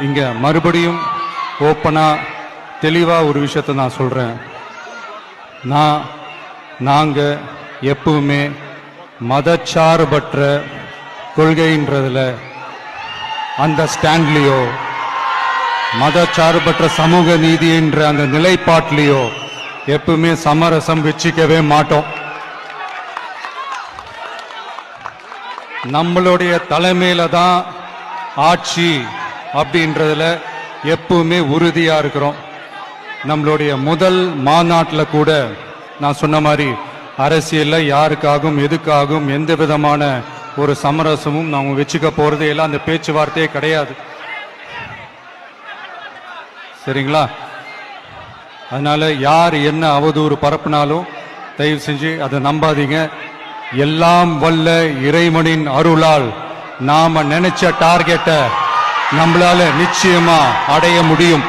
இங்க மறுபடியும் ஓப்பனா தெளிவா ஒரு விஷயத்தை நான் சொல்றேன். நாங்க எப்பவுமே மதச்சார்பற்ற கொள்கைன்றதுல அந்த ஸ்டாண்ட்லயோ மதச்சார்பற்ற சமூக நீதி என்ற அந்த நிலைப்பாட்டிலையோ எப்பவுமே சமரசம் வச்சுக்கவே மாட்டோம். நம்மளுடைய தலைமையில தான் ஆட்சி அப்படின்றதுல எப்பவுமே உறுதியா இருக்கிறோம். நம்மளுடைய முதல் மாநாட்டில் கூட நான் சொன்ன மாதிரி அரசியல்ல யாருக்காகவும் எதுக்காகவும் எந்த விதமான ஒரு சமரசமும் நாம வச்சுக்க போறதே இல்லை. அந்த பேச்சுவார்த்தையே கிடையாது. சரிங்களா? அதனால யார் என்ன அவதூறு பரப்புனாலும் தயவு செஞ்சு அதை நம்பாதீங்க. எல்லாம் வல்ல இறைவனின் அருளால் நாம நினைச்ச டார்கெட்டை நம்மளால நிச்சயமா அடைய முடியும்.